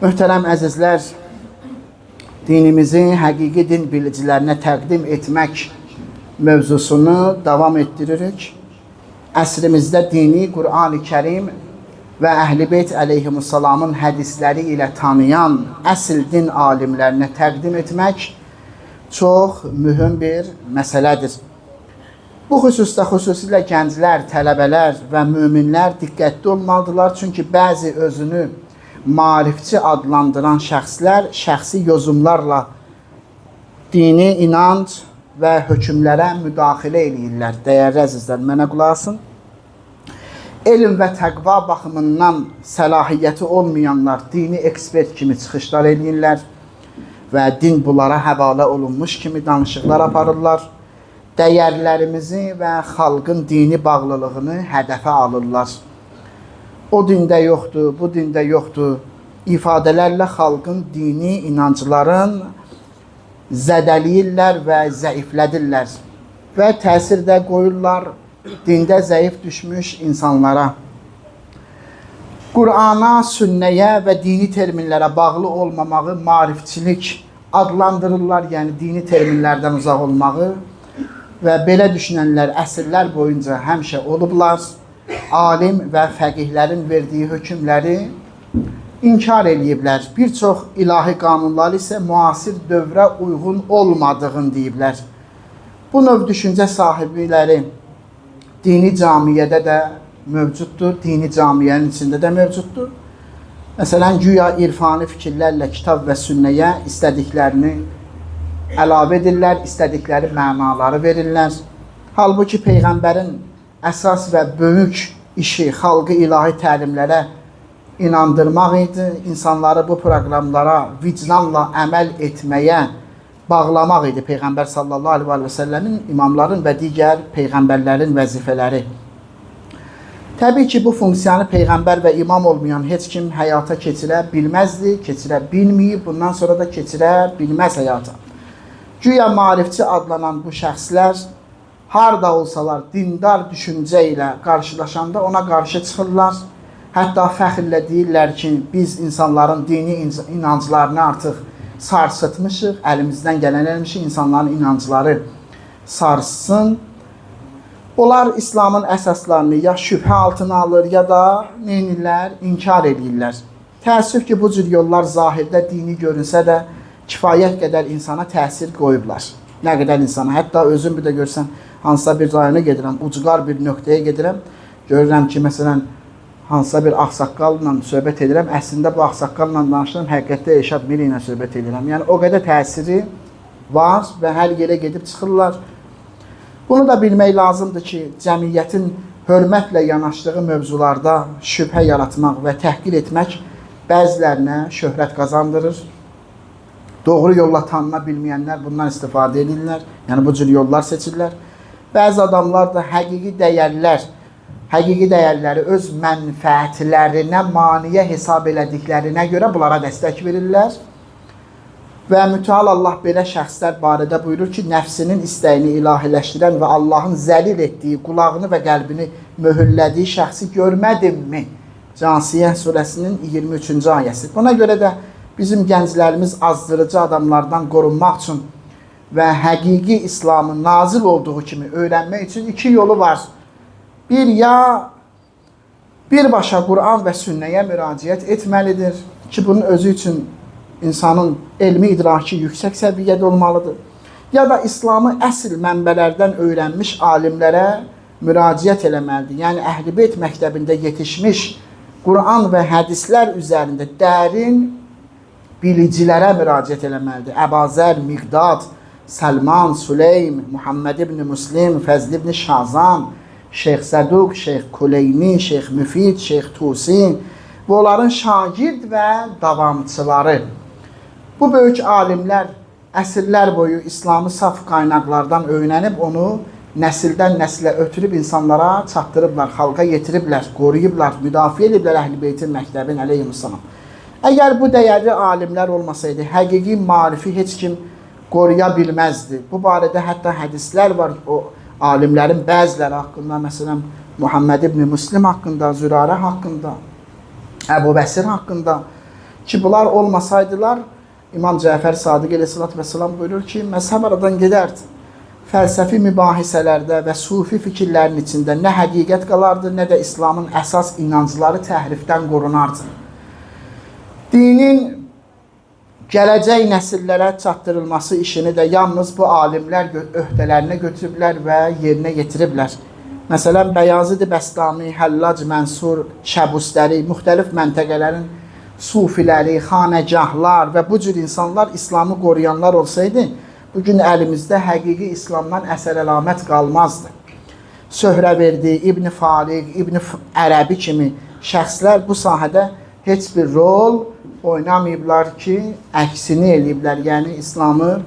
Möhtərəm əzizlər, dinimizi həqiqi din bilicilərinə təqdim etmək mövzusunu davam etdiririk. Əsrimizdə dini Qur'an-ı Kərim və Əhl-i Beyt əleyhimussalamın hədisləri ilə tanıyan əsl din alimlərinə təqdim etmək çox mühüm bir məsələdir. Bu xüsusda xüsusilə gənclər, tələbələr və müminlər diqqətli olmalıdırlar. Çünki bəzi özünü maarifçi adlandıran şəxslər şəxsi yozumlarla dini inanc və hökmlərə müdaxilə edirlər. Dəyərli əzizlər, mənə qulaq asın. Elm və təqva baxımından səlahiyyəti olmayanlar dini ekspert kimi çıxışlar edirlər və din bunlara həvalə olunmuş kimi danışıqlar aparırlar. Dəyərlərimizi və xalqın dini bağlılığını hədəfə alırlar. O dində yoxdur, bu dində yoxdur ifadələrlə xalqın dini inancların zədəliyirlər və zəiflədirlər və təsir də qoyurlar dində zəif düşmüş insanlara. Qur'ana, sünnəyə və dini terminlərə bağlı olmamağı maarifçilik adlandırırlar, yəni dini terminlərdən uzaq olmağı və belə düşünənlər əsrlər boyunca həmişə olublar. Alim və fəqihlərin verdiyi hökmləri inkar ediblər. Bir çox ilahi qanunlar isə müasir dövrə uyğun olmadığını deyiblər. Bu növ düşüncə sahibləri dini camiyyədə də mövcuddur, dini camiyyənin içində də mövcuddur. Məsələn, güya irfani fikirlərlə kitab və sünnəyə istədiklərini əlavə edirlər, istədikləri mənaları verirlər. Halbuki Peyğəmbərin əsas və böyük işi xalqı ilahi təlimlərə inandırmaq idi. İnsanları bu proqramlara vicdanla əməl etməyə bağlamaq idi Peyğəmbər sallallahu aleyhi və səlləmin, imamların və digər Peyğəmbərlərin vəzifələri. Təbii ki, bu funksiyanı Peyğəmbər və imam olmayan heç kim həyata keçirə bilməzdi, keçirə bilməyib, bundan sonra da keçirə bilməz həyata. Güya maarifçi adlanan bu şəxslər harda olsalar dindar düşüncə ilə qarşılaşanda ona qarşı çıxırlar. Hətta fəxrlə deyirlər ki, biz insanların dini inanclarını artıq sarsıtmışıq, əlimizdən gələn eləmişik, insanların inancları sarsın. Onlar İslamın əsaslarını ya şübhə altına alır, ya da neynirlər, inkar edirlər. Təəssüf ki, bu cür yollar zahirdə dini görünsə də kifayət qədər insana təsir qoyublar. Nə qədər insana, hətta özüm bir də görsən, hansısa bir rayona gedirəm, ucqar bir nöqtəyə gedirəm, görürəm ki, məsələn, hansısa bir ağsaqqalla söhbət edirəm, əslində bu ağsaqqalla danışıram, həqiqətdə Eşad Miri ilə söhbət edirəm. Yəni, o qədər təsiri var və hər yerə gedib çıxırlar. Bunu da bilmək lazımdır ki, cəmiyyətin hörmətlə yanaşdığı mövzularda şübhə yaratmaq və təhqir etmək bəzilərinə şöhrət qazandırır. Doğru yolla tanına bilməyənlər bundan istifadə edirlər, yəni bu cür yollar seçirlər. Bəzi adamlar da həqiqi dəyərləri öz mənfəətlərinə maniyə hesab elədiklərinə görə bunlara dəstək verirlər. Və mütəal Allah belə şəxslər barədə buyurur ki, nəfsinin istəyini ilahiləşdirən və Allahın zəlil etdiyi, qulağını və qəlbini möhürlədiyi şəxsi görmədimmi? Casiyə surəsinin 23-cü ayəsi. Buna görə də bizim gənclərimiz azdırıcı adamlardan qorunmaq üçün və həqiqi İslamın nazil olduğu kimi öyrənmək üçün iki yolu var. Bir, ya birbaşa Qur'an və sünnəyə müraciət etməlidir ki, bunun özü üçün insanın elmi idraki yüksək səviyyədə olmalıdır. Ya da İslamı əsl mənbələrdən öyrənmiş alimlərə müraciət eləməlidir. Yəni, Əhl-i Beyt məktəbində yetişmiş Qur'an və hədislər üzərində dərin bilicilərə müraciət eləməlidir. Əbazər, Miqdad, Səlman, Süleym, Muhammed ibn Müslim, Fəzl ibn Şazan, Şeyx Səduq, Şeyx Kuleyni, Şeyx Müfid, Şeyx Tusi və onların şagird və davamçıları. Bu böyük alimlər əsrlər boyu İslamı saf qaynaqlardan öyrənib, onu nəsildən nəsilə ötürüb insanlara çatdırıblar, xalqa yetiriblər, qoruyublar, müdafiə ediblər Əhl-i Beytin məktəbin əleyhissalam. Əgər bu dəyərli alimlər olmasaydı, həqiqi marifi heç kim qoruya bilməzdi. Bu barədə hətta hədislər var o alimlərin bəziləri haqqında, məsələn, Muhammed ibn Müslim haqqında, Zürarə haqqında, Əbu Bəsir haqqında. Ki bunlar olmasaydılar, İmam Cəfər Sadiq əleyhissalatü vesselam buyurur ki, məzhəb aradan gedərdi. Fəlsəfi mübahisələrdə və sufi fikirlərin içində nə həqiqət qalardı, nə də İslamın əsas inancları təhrifdən qorunardı. Dinin gələcək nəsillərə çatdırılması işini də yalnız bu alimlər öhdələrinə götürüblər və yerinə yetiriblər. Məsələn, Bəyazid Bəstami, Həllac Mənsur, Şəbustəri, müxtəlif məntəqələrin sufiləri, xanəgahlar və bu cür insanlar İslamı qoruyanlar olsaydı, bugün əlimizdə həqiqi İslamdan əsər-əlamət qalmazdı. Söhrəverdi, İbn Fariq, İbn Ərəbi kimi şəxslər bu sahədə heç bir rol oynamayıblar ki, əksini eləyiblər, yəni İslamı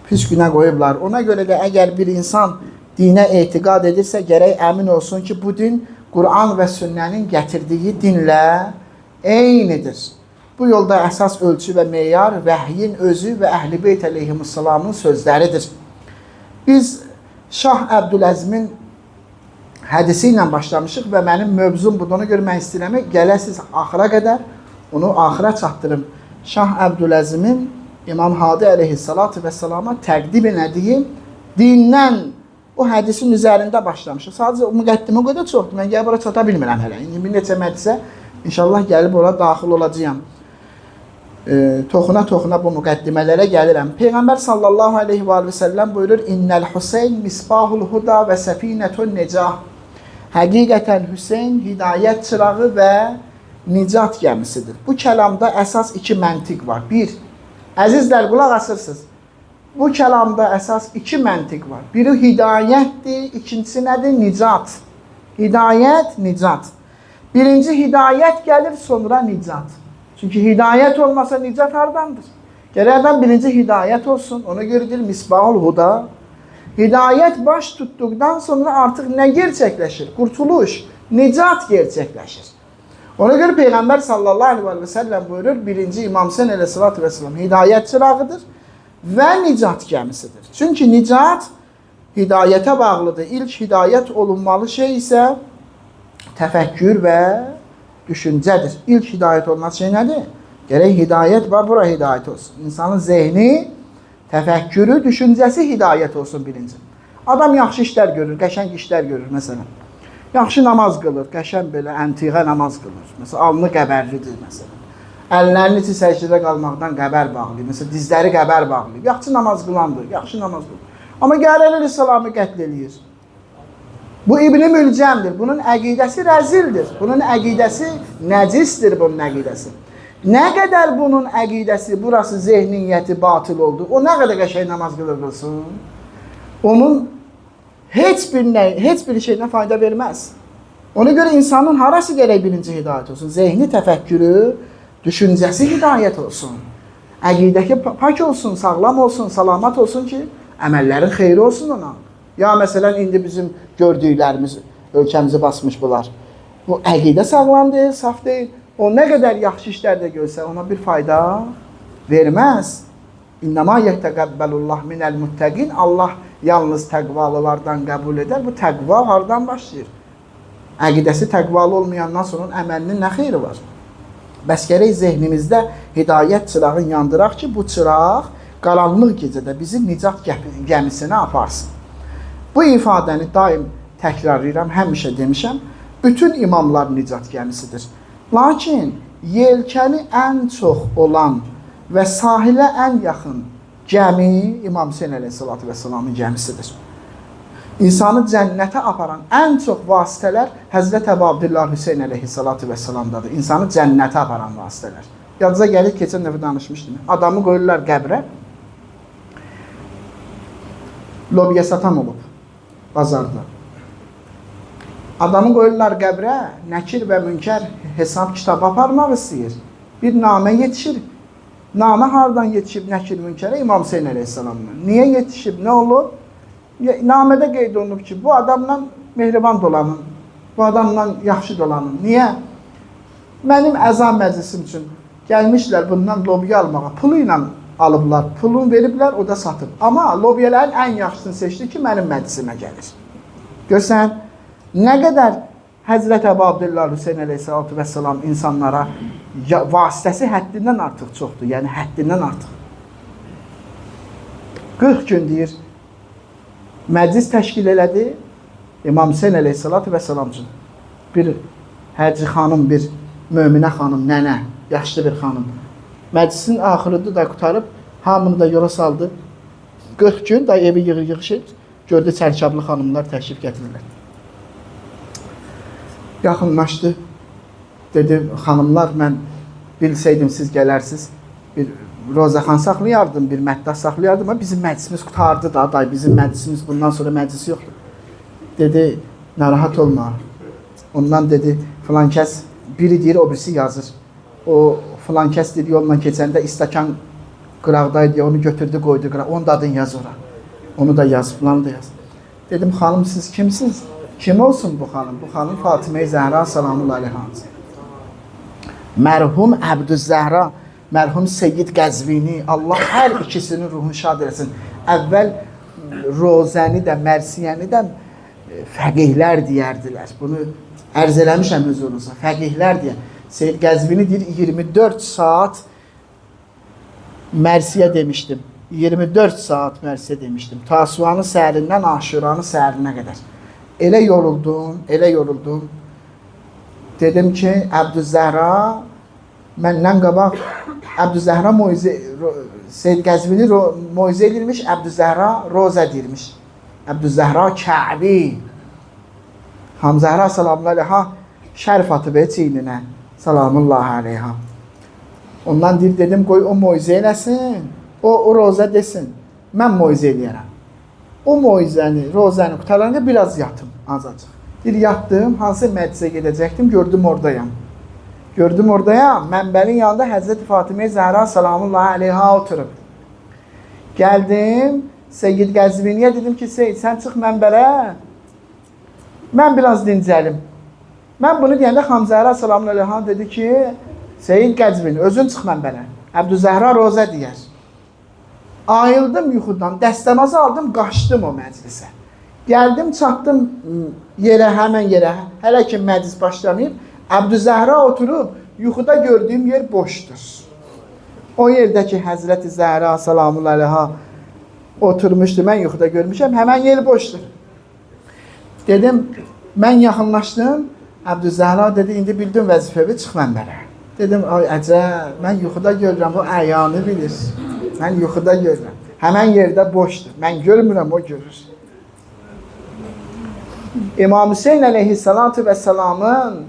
pis günə qoyublar. Ona görə də əgər bir insan dinə etiqad edirsə, gərək əmin olsun ki, bu din Quran və sünnənin gətirdiyi dinlə eynidir. Bu yolda əsas ölçü və meyar vəhyin özü və Əhl-i Beyt əleyhimussalamın sözləridir. Biz Şah Əbdüləzimin hədisi ilə başlamışıq və mənim mövzum budur. Ona görə mən istəyirəm, gələsiz axıra qədər onu axıra çatdırım. Şah Əbdüləzimin İmam Hadi əleyhissalatu vesselama təqdim elədiyi dindən o hədisin üzərində başlamışıq. Sadəcə o müqəddimə o qədər çoxdur. Mən gəlib ora çata bilmirəm hələ. İndi bir neçə məclisə İnşallah gəlib ora daxil olacağam. Toxuna bu müqəddimələrə gəlirəm. Peyğəmbər sallallahu aleyhi və səlləm buyurur, İnnəl Hüseyn misbahul huda və səfinətun necah. Həqiqətən Hüseyn hidayət çırağı və nicat gəmisidir. Bu kəlamda əsas iki məntiq var. Bir, əzizlər, qulaq asırsınız. Bu kəlamda əsas iki məntiq var. Biri hidayətdir, ikincisi nədir? Nicat. Hidayət, nicat. Birinci hidayət gəlir, sonra nicat. Çünki hidayət olmasa nicat hardandır? Gərəkdən birinci hidayət olsun. Ona görədir misbahul huda. Hidayət baş tutduqdan sonra artıq nə gerçəkləşir? Qurtuluş, nicat gerçəkləşir. Ona görə Peyğəmbər sallallahu aleyhi və səlləm buyurur, birinci İmam Hüseyn əleyhissalatu vesselam hidayət çırağıdır və nicat gəmisidir. Çünki nicat hidayətə bağlıdır. İlk hidayət olunmalı şey isə təfəkkür və düşüncədir. İlk hidayət olması şey nədir? Gərək hidayət və bura hidayət olsun. İnsanın zehni, təfəkkürü, düşüncəsi hidayət olsun birinci. Adam yaxşı işlər görür, qəşəng işlər görür məsələn. Yaxşı namaz qılır, qəşəng belə əntiqə namaz qılır. Məsələn, alnı qəbərlidir məsələn. Əllərini içi səcdədə qalmaqdan qəbər bağlayır. Məsələn, dizləri qəbər bağlayır. Yaxşı namaz qılandır, yaxşı namaz qılır. Amma gəlir İslamı qətl eləyir. Bu İbn-i Mülcəmdir. Bunun əqidəsi rəzildir. Bunun əqidəsi nəcisdir, bunun əqidəsi. Nə qədər bunun əqidəsi, burası zehniyyəti batıl oldu, o nə qədər qəşəng namaz qılırılsın, onun heç bir şeyinə fayda verməz. Ona görə insanın harası gərək birinci hidayət olsun? Zehni, təfəkkürü, düşüncəsi hidayət olsun. Əqidəki pak olsun, sağlam olsun, salamat olsun ki, əməllərin xeyri olsun ona. Ya məsələn, indi bizim gördüklərimiz ölkəmizi basmış bunlar. Bu əqidə sağlam deyil, saf deyil. O nə qədər yaxşı işlər də görsə, ona bir fayda verməz. İnnəmā yətəqəbbəlullah minəl muttəqin. Allah yalnız təqvalılardan qəbul edər. Bu təqva hardan başlayır? Əqidəsi təqvalı olmayandan sonra əməlinin nə xeyri var? Bəs gərək zehnimizdə hidayət çırağını yandıraq ki, bu çıraq qaranlıq gecədə bizi nicat gəmisinə aparsın. Bu ifadəni daim təkrarlayıram, həmişə demişəm. Bütün imamlar nicat gəmisidir. Lakin yelkəni ən çox olan və sahilə ən yaxın gəmi İmam Hüseyn əleyhissalatu vesselamın gəmisidir. İnsanı cənnətə aparan ən çox vasitələr Həzrət Əbu Abdillah Hüseyn əleyhissalatu vesselamdadır. İnsanı cənnətə aparan vasitələr. Yadınıza gəlir, keçən dəfə danışmışdım. Adamı qoyurlar qəbrə. Lobiya satan olub bazarda. Adamı qoyurlar qəbrə, Nəkir və Münkər hesab kitabı aparmaq istəyir. Bir namə yetişir. Namə hardan yetişib Nəkir Münkərə? İmam Hüseyn əleyhissalamdan. Niyə yetişib? Nə olub? Namədə qeyd olunub ki, bu adamla mehriban dolanın, bu adamla yaxşı dolanın. Niyə? Mənim əzam məclisim üçün gəlmişlər bundan lobiya almağa, pulu ilə alıblar, pulunu veriblər, o da satıb. Amma lobiyələrin ən yaxşısını seçdi ki, mənim məclisimə gəlir. Görsən, nə qədər Həzrət Əbu Abdullah Hüseyn əleyhissalatu vəssalam insanlara vasitəsi həddindən artıq çoxdur. Yəni həddindən artıq. 40 gün deyir, məclis təşkil elədi. İmam Hüseyn əleyhissalatu vəssalam üçün bir Hacı xanım, bir möminə xanım, nənə, yaşlı bir xanım. Məclisin axırında da qutarıb, hamını da yola saldı. 40 gün da evi yığışır, gördü çərkablı xanımlar təşrif gətirirlər. Yaxınlaşdı. Dedi, xanımlar, mən bilsəydim siz gələrsiniz. Bir rozaxan saxlayardım, bir məddah saxlayardım. Ama bizim məclisimiz qutardı da, day, bizim məclisimiz bundan sonra məclis yoxdur. Dedi, narahat olma. Ondan dedi, filan kəs biri deyir, o birisi yazır. O filan kəs dedi, yolla keçəndə istakan qıraqdaydı, onu götürdü, qoydu qıraq. Onun da adını yaz ora. Onu da yaz, filan da yaz. Dedim, xanım siz kimsiniz? Kim olsun bu xanım? Bu xanım Fatimə-i Zəhra salamullahi aleyha. Mərhum Əbdüzzəhra, mərhum Seyyid Qəzvini, Allah hər ikisinin ruhunu şad eləsin. Əvvəl Rozəni də, Mərsiyəni də fəqihlər deyərdilər. Bunu ərz eləmişəm hüzurunuza. Fəqihlər deyər. Seyyid Qəzvini deyir, 24 saat Mərsiyə demişdim. 24 saat Mərsiyə demişdim. Tasuanın səhərindən Aşuranın səhərinə qədər. Elə yoruldum. Dedim ki, Əbdüzzəhra məndən qabaq Əbdüzzəhra Seyyid Qəzvini moizə edilmiş, Əbdüzzəhra roza deyirmiş. Əbdüzzəhra Kəbi. Hamzəhra salamullahi aleyha şərif atıb çiyninə. Salamullahi aleyha. Ondan deyir, dedim, qoy o moizə eləsin. O roza desin. Mən moizə eləyərəm. O moizəni, rozəni qutaranda biraz yatım, azacıq. Bir yatdım, hansı məclisə gedəcəkdim, gördüm oradayam. Mənbərin yanında Həzrəti Fatimə-i Zəhra salamullahi aleyha oturub. Gəldim, Seyyid Qəzviniyə dedim ki, Seyyid, sən çıx mənbərə, mən biraz dincəlim. Mən bunu deyəndə Hamzəhra salamullahi aleyha dedi ki, Seyyid Qəzvini, özün çıx mənbərə. Əbdüzzəhra roza deyər. Ayıldım yuxudan, dəstəmazı aldım, qaçdım o məclisə. Gəldim, çatdım yerə, həmən yerə, hələ ki məclis başlamayıb, Əbdüzzəhra oturub, yuxuda gördüyüm yer boşdur. O yerdəki Həzrəti Zəhra salamullahi aleyha oturmuşdu, mən yuxuda görmüşəm, həmən yer boşdur. Dedim, mən yaxınlaşdım, Əbdüzzəhra dedi, indi bildim vəzifəvi, çıx mənbərə. Dedim, ay əcəb, mən yuxuda görürəm, o əyanı bilir. Mən yuxuda görürəm. Həmən yerdə boşdur. Mən görmürəm, o görür. İmam Hüseyn əleyhissalatu vəssalamın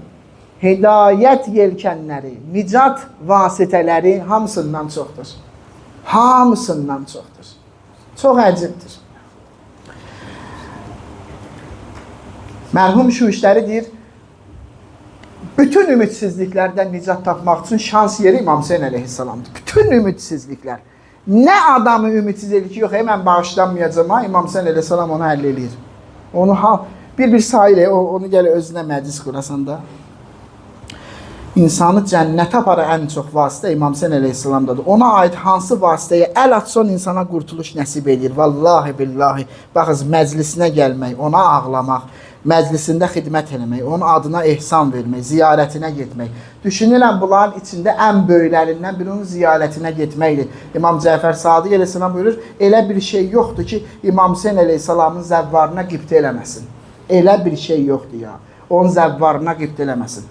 hidayət yelkənləri, nicat vasitələri hamısından çoxdur. Hamısından çoxdur. Çox əcibdir. Mərhum şu işləri deyir, bütün ümidsizliklərdən nicat tapmaq üçün şans yeri İmam Hüseyn əleyhissalamdır. Bütün ümidsizliklər. Nə adamı ümidsiz edir ki, yox, mən bağışlanmayacağım, İmam Hüseyn əleyhissalam onu həll eləyir. Onu bir sayır, onu gələ özünə məclis qurasan da. İnsanı cənnətə aparı ən çox vasitə İmam Hüseyn əleyhissalamdadır. Ona aid hansı vasitəyə əl atsan insana qurtuluş nəsib edir. Vallahi billahi. Baxız, məclisinə gəlmək, ona ağlamaq, məclisində xidmət eləmək, onun adına ehsan vermək, ziyarətinə getmək. Düşünürəm, bunların içində ən böyüklərindən birinin ziyarətinə getməkdir. İmam Cəfər Sadiq əleyhissalam buyurur, elə bir şey yoxdur ki, İmam Hüseyn əleyhissalamın zəvvarına qibt eləməsin. Elə bir şey yoxdur ya, onun zəvvarına qibt eləməsin.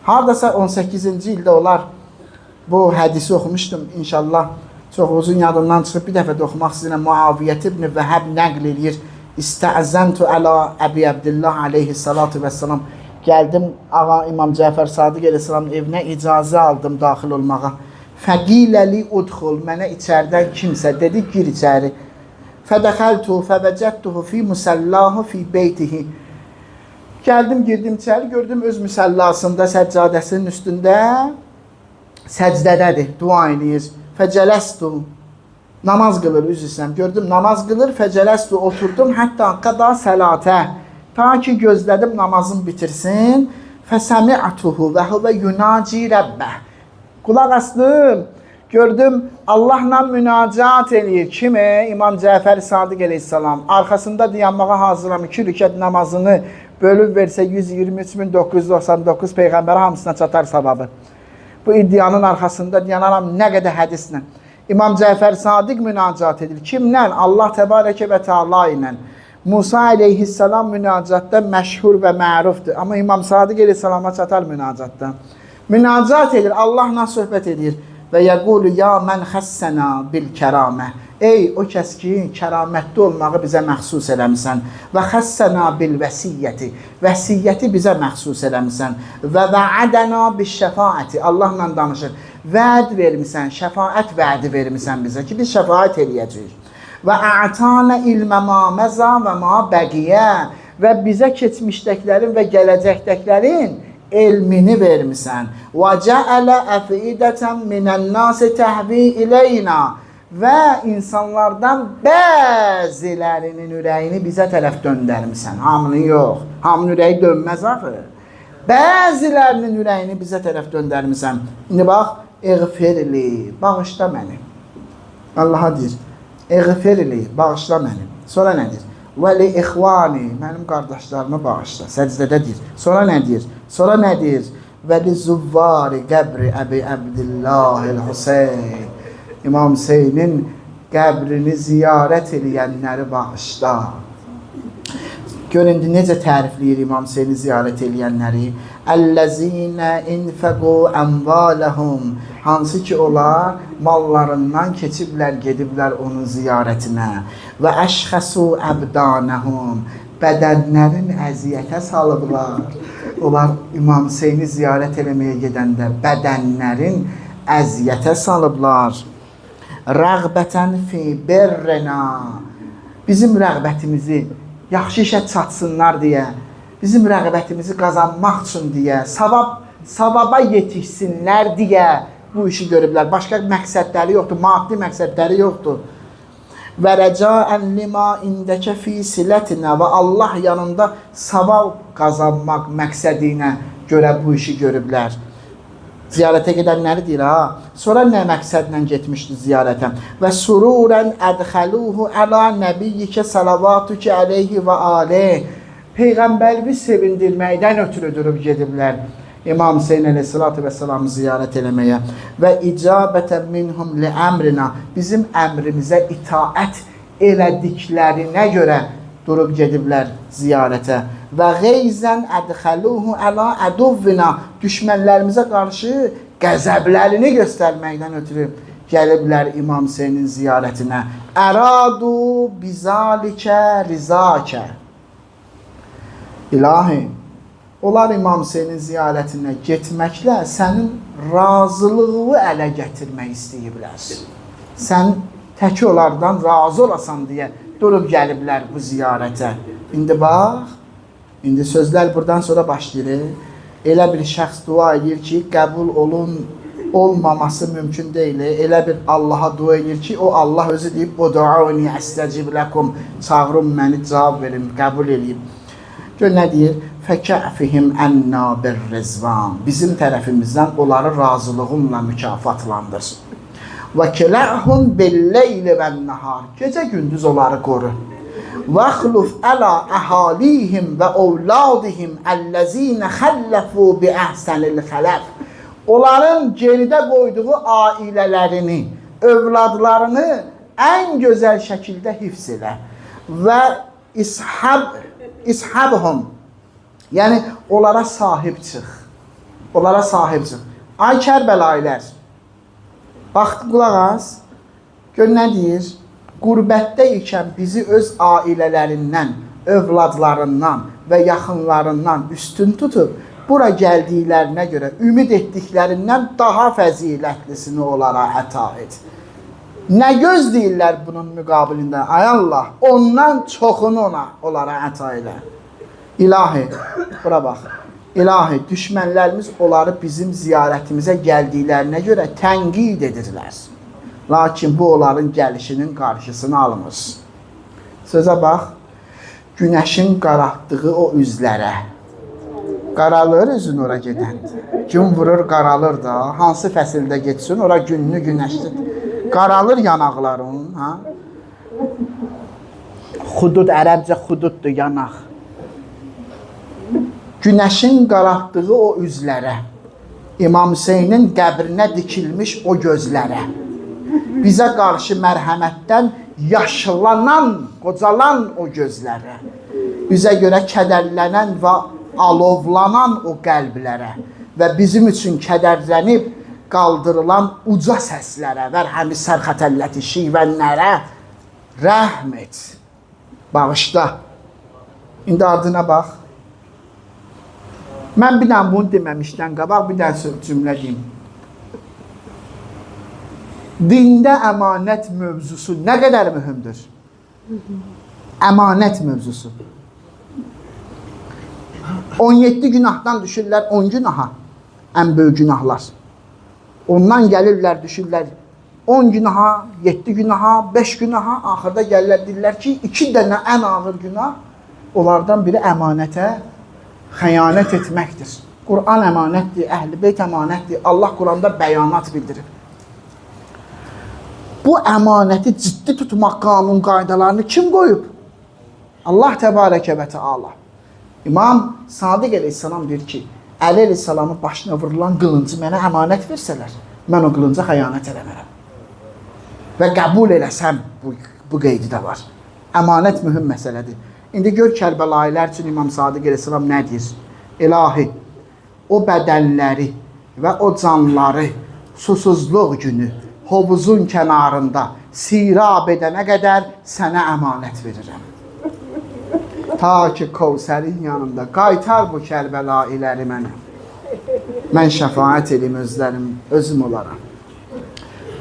Haradasa 18-ci ildə olar, bu hədisi oxumuşdum, inşallah çox uzun yadımdan çıxıb, bir dəfə də oxumaq sizinlə Muaviyyət ibn Vəhəb nəql eləyir. İstəzəntu əla Əbi Abdillah aleyhissalatu vəssalam. Gəldim, ağa İmam Cəfər Sadiq əleyhissalamın evinə icazə aldım daxil olmağa. Fəqiləli udxul, mənə içərdən kimsə dedi, gir içəri. Fədəxəltu fəvəcədtuhu fi musallahu fi beytihi. Gəldim, girdim içəri, gördüm öz müsallasında, səccadəsinin üstündə səcdədədir, dua eləyir. Fəcələstu. Namaz qılır, üzr istəyirəm. Gördüm, namaz qılır, fəcələstu, oturdum, hətta qada sələtə. Ta ki, gözlədim, namazını bitirsin. Fəsəmi'tuhu və huvə yunaci rəbbə. Qulaq asdım, Gördüm Allahla münacat eləyir. Kimi? İmam Cəfər Sadiq əleyhissalam. Arkasında dayanmağa hazıram. 2 rükət namazını bölüb versə 123.999 Peyğəmbərə hamısına çatar savabı. Bu iddianın arkasında dayanaram nə qədər hədislə. İmam Cəfər Sadiq münacat edir. Kimlə? Allah Təbarəkə və Teala ilə. Musa əleyhissalam münacatda məşhur və mərufdur. Amma İmam Sadiq əleyhissalama çatar münacatda. Münacat edir, Allahla söhbət edir. Və yəqulu ya mən xəssənə bil kəramə. Ey o kəs ki, kəramətli olmağı bizə məxsus eləmisən. Və xəssənə bil vəsiyyəti. Vəsiyyəti bizə məxsus eləmisən. Və vəədənə bil şəfaəti. Allahla danışır. Vəd vermisən, şəfaət vədi vermisən bizə ki, biz şəfaət eləyəcəyik. Və a'tana ilmə ma məza və ma bəqiyə. Və bizə keçmişdəklərin və gələcəkdəklərin elmini vermisən. Və cəələ əfidətən minən-nasi təhvi iləyna. Və insanlardan bəzilərinin ürəyini bizə tərəf döndərmisən. Hamının yox. Hamının ürəyi dönməz axı. Bəzilərinin ürəyini bizə tərəf döndərmisən. İndi bax, eğfirli, bağışla məni. Allaha deyir, eğfirli, bağışla məni. Sonra nədir? Və li ixvani, mənim qardaşlarımı bağışla. Səcdədə deyir. Sonra nədir? Sonra nədir? Və li zuvvari qəbri Əbi Əbdillahil Hüseyn. İmam Hüseynin qəbrini ziyarət eləyənləri bağışla. Görün, necə tərifləyir İmam Hüseyni ziyarət eləyənləri? Əl-ləzinə infəqu əmvaləhum. Hansı ki onlar mallarından keçiblər, gediblər onun ziyarətinə. Və əşxəsu əbdanəhum. Bədənlərin əziyyətə salıblar. Onlar İmam Hüseyni ziyarət eləməyə gedəndə bədənlərin əziyyətə salıblar. Rəğbətən fi birrina. Bizim rəğbətimizi yaxşı işə çatsınlar deyə, bizim rəğbətimizi qazanmaq üçün deyə, savaba yetişsinlər deyə bu işi görüblər. Başqa məqsədləri yoxdur, maddi məqsədləri yoxdur. Və rəcaən lima indəkə fi silətinə. Və Allah yanında savab qazanmaq məqsədi ilə görə bu işi görüblər. Ziyarətə gedənləri deyir, ha. Sonra nə məqsədlə getmişdi ziyarətə? Və sururən ədxəluhu əla nəbiyyikə salavatükə əleyhi və aleyh. Peyğəmbəri sevindirməkdən ötürü durub gediblər. İmam Hüseyin əleyhissalatu vəssalamı ziyarət eləməyə. Və icabətən minhum li əmrina. Bizim əmrimizə itaət elədiklərinə görə durub gediblər ziyarətə. Və qeyzən ədxəluhu əla əduvvina. Düşmənlərimizə qarşı qəzəblərini göstərməkdən ötürü gəliblər İmam Hüseynin ziyarətinə. Əradu bizalikə rizakə. İlahi, onlar İmam Hüseynin ziyarətinə getməklə sənin razılığı ələ gətirmək istəyiblər. Sən tək onlardan razı olasan deyə durub gəliblər bu ziyarətə. İndi bax, indi sözlər buradan sonra başlayır. Elə bir şəxs dua edir ki, qəbul olmaması mümkün deyil. Elə bir Allaha dua edir ki, o Allah özü deyib, "Uduuni əstəcib ləkum." Çağırın məni, cavab verin, qəbul edeyim. Gör nə deyir? Fəkəfihim ənna bir-rizvan. Bizim tərəfimizdən onları razılığınla mükafatlandır. Və kiləhum bil-leyli vən-nahar. Gecə gündüz onları qoru. وَاخْلُفْ أَلَى أَحَالِيهِمْ وَأَوْلَادِهِمْ الَّذ۪ينَ خَلَّفُوا بِأَحْسَنِ الْخَلَفِ. Onların geridə qoyduğu ailələrini, övladlarını ən gözəl şəkildə hifz elə. Və ishabhum. Yəni onlara sahib çıx. Onlara sahib çıx. Ay Kərbəlayilər, baxdı qulaq az, gör nə deyir? Qurbətdə ikən bizi öz ailələrindən, övladlarından və yaxınlarından üstün tutub, bura gəldiklərinə görə ümid etdiklərindən daha fəzilətlisini onlara əta et. Nə gözləyirlər bunun müqabilində? Ay Allah, ondan çoxunu onlara əta elə. İlahi, bura bax. İlahi, düşmənlərimiz onları bizim ziyarətimizə gəldiklərinə görə tənqid edirlər. Lakin bu onların gəlişinin qarşısını almır. Sözə bax, günəşin qaratdığı o üzlərə, Qaralır üzün ora gedəndə. Gün vurur, qaralır da. Hansı fəsildə getsin, ora günlü günəşdir. Qaralır yanaqların, ha? Xudud, ərəbcə xududdur, yanaq. Günəşin qaraltdığı o üzlərə, İmam Hüseynin qəbrinə dikilmiş o gözlərə, bizə qarşı mərhəmətdən yaşlanan, qocalan o gözlərə, bizə görə kədərlənən və alovlanan o qəlblərə və bizim üçün kədərlənib qaldırılan uca səslərə və həmi sərxətəlləti şivənlərə rəhm et, bağışla. İndi ardına bax. Mən bir dənə bunu deməmişdən qabaq bir dənə cümlə deyim. Dində əmanət mövzusu nə qədər mühümdür? Əmanət mövzusu. 17 günahdan düşürlər 10 günaha, ən böyük günahlar. Ondan gəlirlər, düşürlər 10 günaha, 7 günaha, 5 günaha, axırda gəlirlər, deyirlər ki, 2 dənə ən ağır günah, onlardan biri əmanətə xəyanət etməkdir. Quran əmanətdir, Əhl-i Beyt əmanətdir, Allah Quranda bəyanat bildirir. Bu əmanəti ciddi tutmaq qanun qaydalarını kim qoyub? Allah Təbarəkə və Teala. İmam Sadiq əleyhissalam deyir ki, Əli əleyhissalamın başına vurulan qılıncı mənə əmanət versələr, mən o qılınca xəyanət eləmərəm. Və qəbul eləsəm, bu qeydi də var. Əmanət mühüm məsələdir. İndi gör Kərbəlayilər üçün İmam Sadiq əleyhissalam nə deyir? İlahi, o bədənləri və o canları susuzluq günü hovuzun kənarında sirab edənə qədər sənə əmanət verirəm. Ta ki Kövsərin yanında qaytar bu Kərbəlayləri mənə. Mən şəfaət edim özüm olaram.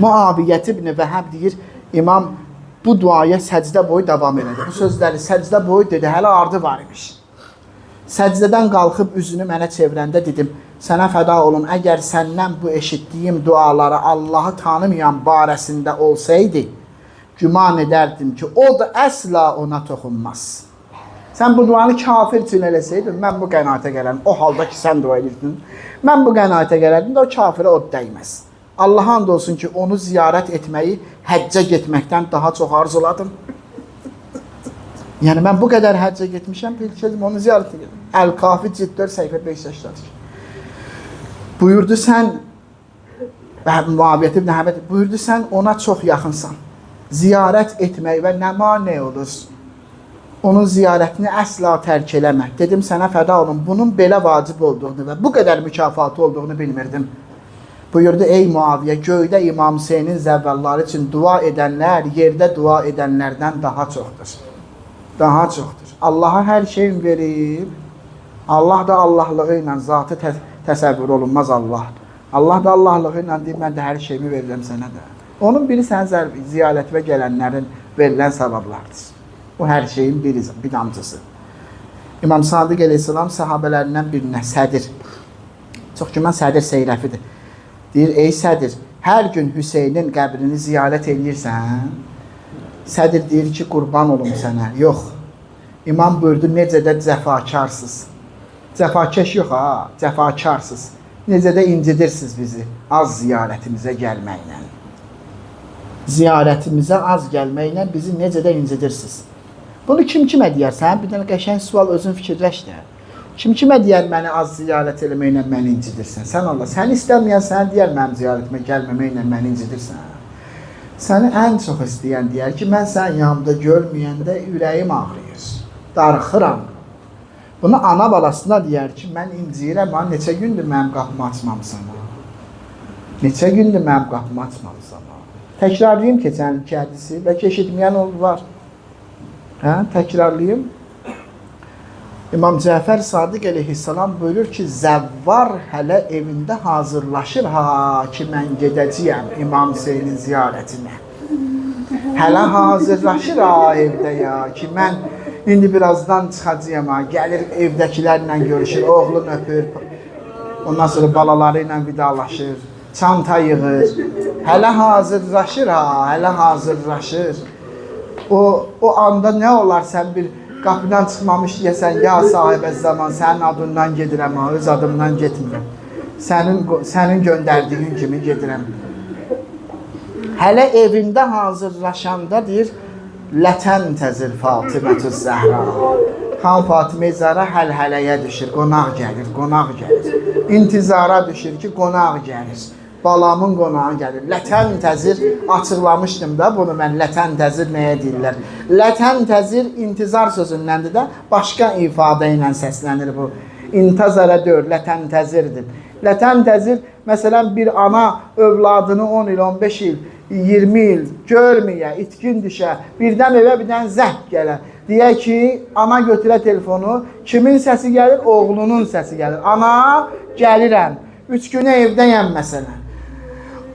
Muaviyyət ibn Vəhəb deyir, İmam bu duaya səcdə boyu davam elədi. Bu sözləri səcdə boyu dedi, hələ ardı var imiş. Səcdədən qalxıb üzünü mənə çevirəndə dedim, sənə fəda olum, əgər səndən bu eşitdiyim duaları Allahı tanımayan barəsində olsaydı, güman edərdim ki, o da əsla ona toxunmaz. Sən bu duanı kafir üçün eləsəydin, mən bu qənaətə gələrdim. O halda ki, sən dua edirdin, mən bu qənaətə gələrdim də o kafirə od dəyməz. Allah'a and olsun ki, onu ziyarət etməyi həccə getməkdən daha çox arzuladım. Yəni, mən bu qədər həccə getmişəm, bilkədim, onu ziyarət edim. Əl-Kafi cidd 4 səhifə 5 yaşdadır. Buyurdu sən, Muaviyyət ibn Vəhəb buyurdu sən ona çox yaxınsan. Ziyarət etmək və nə mane olur? Onun ziyarətini əsla tərk eləmə. Dedim, sənə fəda olun, bunun belə vacib olduğunu və bu qədər mükafatı olduğunu bilmirdim. Buyurdu, ey Muaviyyə, göydə İmam Hüseynin zəvvəlləri üçün dua edənlər, yerdə dua edənlərdən daha çoxdur. Daha çoxdur. Allaha hər şeyin verib, Allah da Allahlığı ilə zatı təsəvvür olunmaz Allah. Allah da Allahlığı ilə deyib, mən də hər şeyimi verirəm sənə də. Onun biri sənin ziyarətvə gələnlərin verilən savablardır. Bu hər şeyin bir damcısı. İmam Sadiq əleyhissalam səhabələrindən birinə Sədir. Çox güman Sədir Seyrəfidir. Deyir, ey Sədir, hər gün Hüseynin qəbrini ziyarət edirsən. Sədir deyir ki, qurban olum sənə. Yox. İmam buyurdu, necə də cəfakarsız. Cəfakeş yox ha, cəfakarsız. Necə də incidirsiniz bizi az ziyarətimizə gəlməklə. Ziyarətimizə az gəlməklə bizi necə də incidirsiniz. Bunu kim kimə deyərsən? Bir dənə qəşəng sual özün fikirləş də. Kim kimə deyər məni az ziyarət eləməklə məni incidirsən? Sən Allah, sən istəməyən sənə deyər mənim ziyarətimə gəlməməklə məni incidirsən. Səni ən çox istəyən deyər ki, mən sən yanımda görməyəndə ürəyim ağrıyır, darıxıram. Bunu ana balasına deyər ki, mən inciyirəm, neçə gündür mənim qapımı açmamısan. Neçə gündür mənim qapımı açmamısan. Təkrarlayayım keçən iki hədisi, bəlkə eşitməyən var. Təkrarlayayım. İmam Cəfər Sadiq əleyhissalam buyurur ki, zəvvar hələ evində hazırlaşır ki, mən gedəcəyəm İmam Hüseynin ziyarətinə. Hələ hazırlaşır evdə ki, mən indi birazdan çıxacağım gəlir evdəkilərlə görüşür, oğlunu öpür, ondan sonra balaları ilə vidalaşır, çanta yığır, hələ hazırlaşır hələ hazırlaşır. O anda nə olar sən bir qapıdan çıxmamış deyəsən, ya sahibə zaman sənin adından gedirəm, öz adımdan getmirəm. Sənin göndərdiyin kimi gedirəm. Hələ evində hazırlaşanda deyir, lətən təzir Fatimətü Zəhra. Xan Fatimə Zəhra həl-hələyə düşür, qonaq gəlir. İntizara düşür ki, qonaq gəlir. Balamın qonağı gəlir. Lətən təzir, açıqlamışdım da bunu mən, lətən təzir nəyə deyirlər? Lətən təzir intizar sözündəndir də, başqa ifadə ilə səslənir bu. İntizara deyir, lətən təzirdir. Lətən təzir, məsələn, bir ana övladını 10 il, 15 il, 20 il görməyə, itkin düşə, birdən evə birdən zəhv gələ. Deyək ki, ana götürə telefonu, kimin səsi gəlir? Oğlunun səsi gəlir. Ana, gəlirəm, 3 günə evdəyəm məsələn.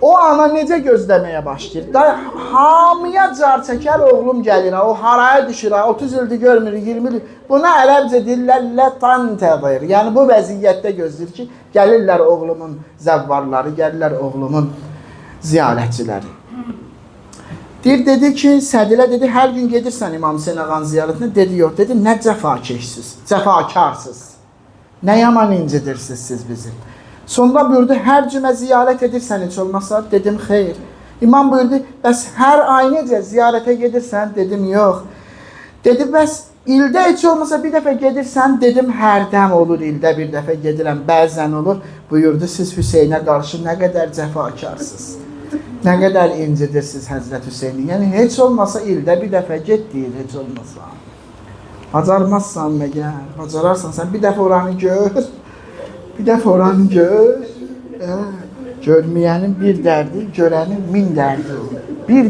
O ana necə gözləməyə başlayır? Da, hamıya car çəkər, oğlum gəlir, o haraya düşür, 30 ildir görmür, 20 il. Buna ərəbcə deyirlər, lətən tədir. Yəni, bu vəziyyətdə gözləyir ki, gəlirlər oğlumun zəvvarları, gəlirlər oğlumun ziyarətçiləri. Dedi ki, Sədilə dedi, hər gün gedirsən İmam Hüseyin ağanın ziyarətinə, dedi, yox, dedi, nə cəfakeşsiz, cəfakarsız, nə yaman incidirsiniz siz bizim. Sonra buyurdu, hər cümə ziyarət edirsən heç olmasa, dedim, xeyr. İmam buyurdu, bəs hər ay necə ziyarətə gedirsən, dedim, yox. Dedi, bəs ildə heç olmasa bir dəfə gedirsən, dedim, hərdən olur, ildə bir dəfə gedirəm, bəzən olur. Buyurdu, siz Hüseynə qarşı nə qədər cəfakarsız. Nə qədər incidirsiniz Həzrət Hüseyni. Yəni, heç olmasa ildə bir dəfə get deyir, heç olmasa. Bacarmazsan məgər, bacararsan sən bir dəfə oranı gör. Bir dəfə oranı gör. Görməyənin bir dərdi, görənin min dərdi. Bir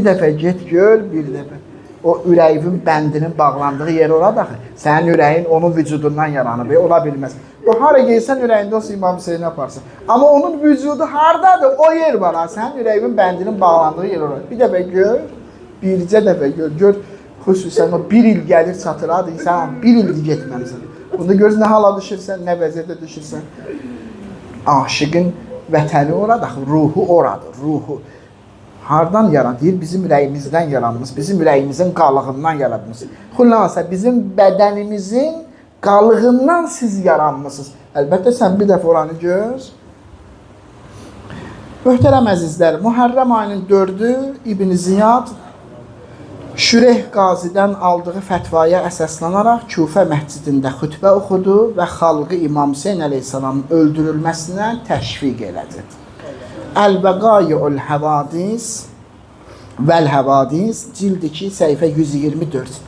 dəfə get gör, bir dəfə. O ürəyin bəndinin bağlandığı yer orada axı. Sənin ürəyin onun vücudundan yaranıb, ola bilməz. O hara gelsən ürəyində olsa İmam Hüseyni aparsın. Amma onun vücudu hardadır? O yer var ha. Sənin ürəyin bəndinin bağlandığı yer orada. Bir dəfə gör, bircə dəfə gör. Xüsusən o bir il gəlir çatır, hadi sən bir ildir getməmsən. Bunda görürsən nə hala düşürsən, nə vəziyyətə düşürsən. Aşıqın vətəni orada, ruhu oradır, ruhu. Hardan yaranır? Bizim ürəyimizdən yaranmış, bizim ürəyimizin qalığından yaranmış. Xülasə, bizim bədənimizin qalığından siz yaranmışsınız. Əlbəttə, sən bir dəfə oranı gör. Möhtərəm əzizlər, Muharrəm ayının 4-ü İbn Ziyad Şüreyh Qazidən aldığı fətvaya əsaslanaraq Küfə məscidində xütbə oxudu və xalqı İmam Hüseyn əleyhissalamın öldürülməsinə təşviq elədi. Əl-Bəqayi'ul Həvadis Vəl-Həvadis cildi 2, səhifə 124.